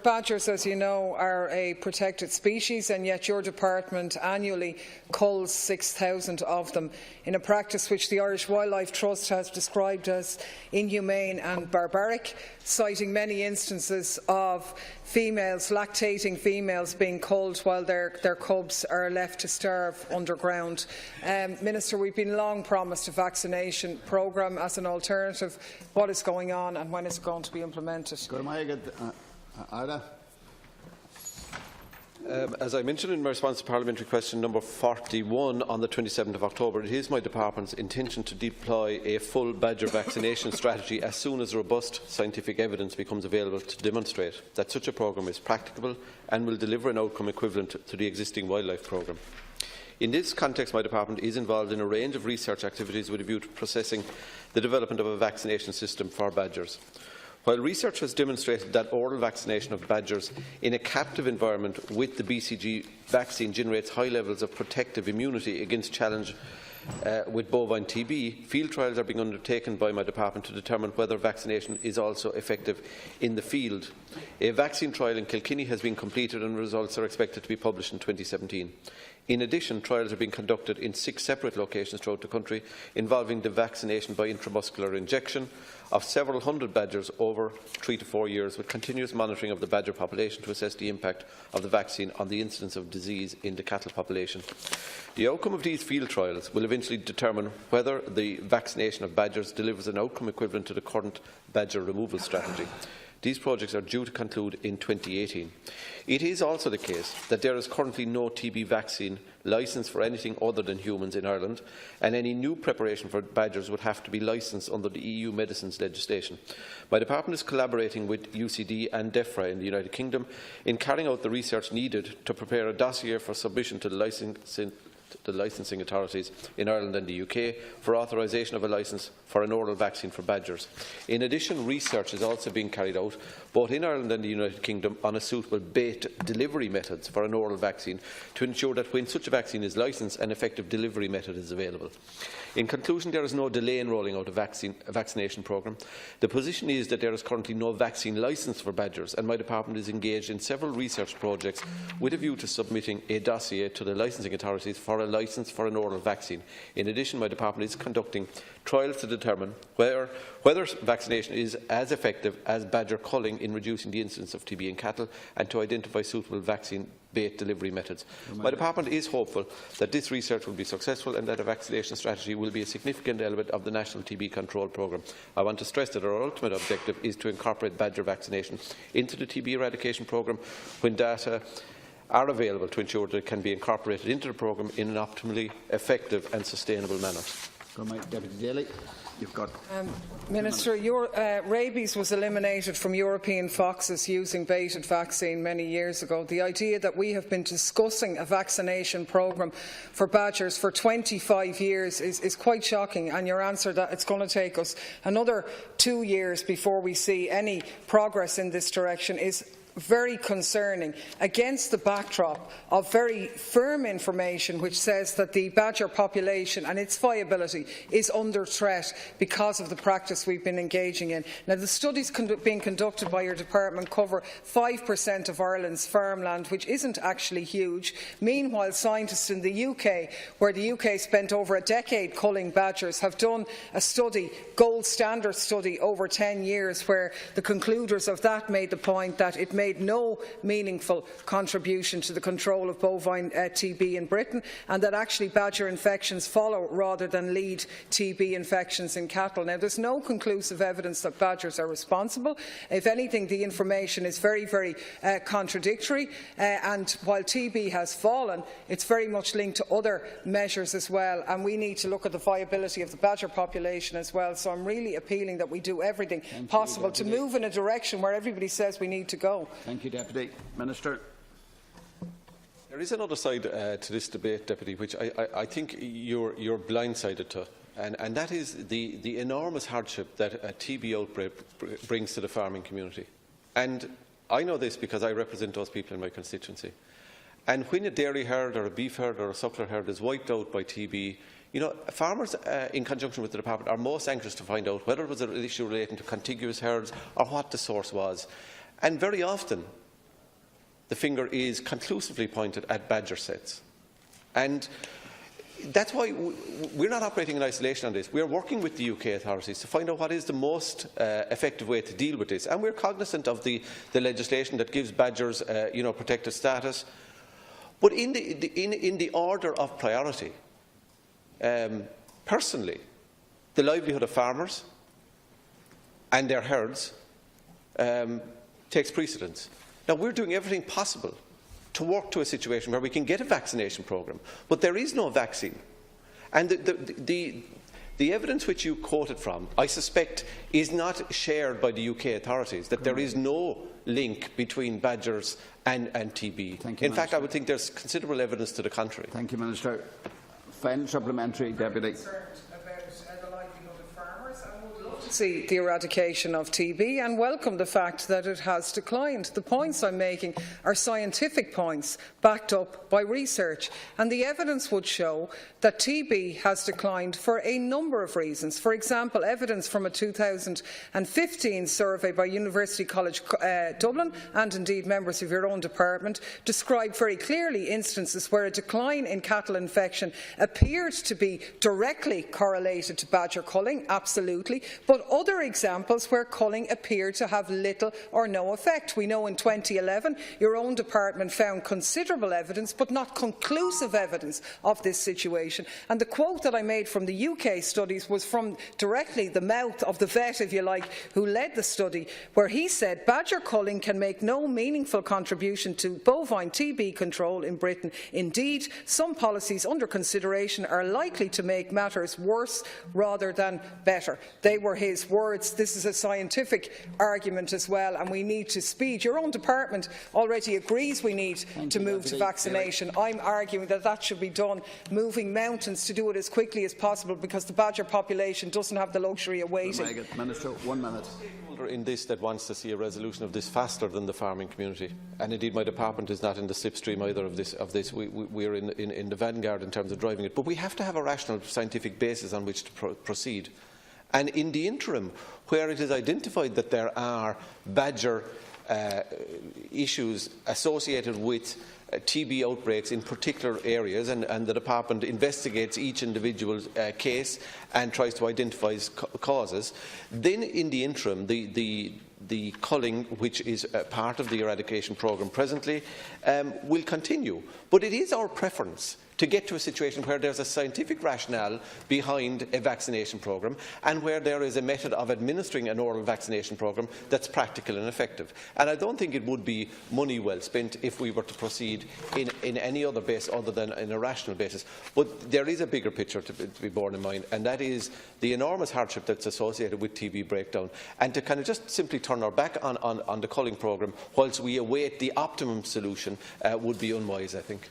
badgers, as you know, are a protected species, and yet your department annually culls 6,000 of them in a practice which the Irish Wildlife Trust has described as inhumane and barbaric, citing many instances of lactating females being culled while their cubs are left to starve underground. Minister, we've been long promised a vaccination programme as an alternative. What is going on and when is it going to be implemented? As I mentioned in my response to parliamentary question number 41 on the 27th of October, it is my department's intention to deploy a full badger vaccination strategy as soon as robust scientific evidence becomes available to demonstrate that such a programme is practicable and will deliver an outcome equivalent to the existing wildlife programme. In this context, my department is involved in a range of research activities with a view to processing the development of a vaccination system for badgers. While research has demonstrated that oral vaccination of badgers in a captive environment with the BCG vaccine generates high levels of protective immunity against challenge with bovine TB, field trials are being undertaken by my department to determine whether vaccination is also effective in the field. A vaccine trial in Kilkenny has been completed and results are expected to be published in 2017. In addition, trials are being conducted in 6 separate locations throughout the country involving the vaccination by intramuscular injection of several hundred badgers over 3 to 4 years, with continuous monitoring of the badger population to assess the impact of the vaccine on the incidence of disease in the cattle population. The outcome of these field trials will eventually determine whether the vaccination of badgers delivers an outcome equivalent to the current badger removal strategy. These projects are due to conclude in 2018. It is also the case that there is currently no TB vaccine licensed for anything other than humans in Ireland, and any new preparation for badgers would have to be licensed under the EU medicines legislation. My department is collaborating with UCD and DEFRA in the United Kingdom in carrying out the research needed to prepare a dossier for submission to the licensing authorities in Ireland and the UK for authorisation of a licence for an oral vaccine for badgers. In addition, research is also being carried out both in Ireland and the United Kingdom on a suitable bait delivery methods for an oral vaccine to ensure that when such a vaccine is licensed, an effective delivery method is available. In conclusion, there is no delay in rolling out a vaccination programme. The position is that there is currently no vaccine licence for badgers, and my department is engaged in several research projects with a view to submitting a dossier to the licensing authorities for a licence for an oral vaccine. In addition, my department is conducting trials to determine whether vaccination is as effective as badger culling in reducing the incidence of TB in cattle, and to identify suitable vaccine bait delivery methods. My department is hopeful that this research will be successful and that a vaccination strategy will be a significant element of the National TB Control Programme. I want to stress that our ultimate objective is to incorporate badger vaccination into the TB eradication programme when data are available to ensure that it can be incorporated into the programme in an optimally effective and sustainable manner. Deputy Daly. You've got Minister, rabies was eliminated from European foxes using baited vaccine many years ago. The idea that we have been discussing a vaccination programme for badgers for 25 years is quite shocking, and your answer that it's going to take us another 2 years before we see any progress in this direction is very concerning, against the backdrop of very firm information which says that the badger population and its viability is under threat because of the practice we've been engaging in. Now, the studies being conducted by your department cover 5% of Ireland's farmland, which isn't actually huge. Meanwhile, scientists in the UK, where the UK spent over a decade culling badgers, have done a study, gold standard study, over 10 years, where the concluders of that made the point that it made no meaningful contribution to the control of bovine TB in Britain, and that actually badger infections follow rather than lead TB infections in cattle. Now, there's no conclusive evidence that badgers are responsible. If anything, the information is very, very contradictory, and while TB has fallen, it's very much linked to other measures as well, and we need to look at the viability of the badger population as well. So I'm really appealing that we do everything possible to move in a direction where everybody says we need to go. Thank you, Deputy. Minister. There is another side to this debate, Deputy, which I think you're blindsided to, and that is the enormous hardship that a TB outbreak brings to the farming community. And I know this because I represent those people in my constituency. And when a dairy herd or a beef herd or a suckler herd is wiped out by TB, you know, farmers, in conjunction with the department, are most anxious to find out whether it was an issue relating to contiguous herds or what the source was. And very often, the finger is conclusively pointed at badger sets. And that's why we're not operating in isolation on this. We are working with the UK authorities to find out what is the most effective way to deal with this. And we're cognizant of the legislation that gives badgers protected status. But in the order of priority, personally, the livelihood of farmers and their herds takes precedence. Now, we're doing everything possible to work to a situation where we can get a vaccination programme, but there is no vaccine. And the evidence which you quoted from, I suspect, is not shared by the UK authorities, that there is no link between badgers and TB. Thank you, in fact, I would think there's considerable evidence to the contrary. Thank you, Minister. Final supplementary, Deputy. See the eradication of TB and welcome the fact that it has declined. The points I'm making are scientific points backed up by research, and the evidence would show that TB has declined for a number of reasons. For example, evidence from a 2015 survey by University College Dublin, and indeed members of your own department, described very clearly instances where a decline in cattle infection appeared to be directly correlated to badger culling, absolutely, but other examples where culling appeared to have little or no effect. We know in 2011 your own department found considerable evidence but not conclusive evidence of this situation. And the quote that I made from the UK studies was from directly the mouth of the vet, if you like, who led the study, where he said badger culling can make no meaningful contribution to bovine TB control in Britain. Indeed, some policies under consideration are likely to make matters worse rather than better. They were his words. This is a scientific argument as well, and we need to speed. Your own department already agrees we need to move to vaccination. I'm arguing that that should be done, moving mountains to do it as quickly as possible, because the badger population doesn't have the luxury of waiting. Minister, 1 minute. In this that wants to see a resolution of this faster than the farming community, and indeed my department is not in the slipstream either of this. We are in the vanguard in terms of driving it, but we have to have a rational scientific basis on which to proceed. And in the interim, where it is identified that there are badger issues associated with TB outbreaks in particular areas, and the department investigates each individual case and tries to identify causes, then in the interim the culling, which is part of the eradication programme presently, will continue. But it is our preference to get to a situation where there is a scientific rationale behind a vaccination programme, and where there is a method of administering an oral vaccination programme that's practical and effective. And I don't think it would be money well spent if we were to proceed in any other base other than in a rational basis. But there is a bigger picture to be borne in mind, and that is the enormous hardship that's associated with TB breakdown. And to kind of just simply turn our back on the culling programme whilst we await the optimum solution would be unwise, I think.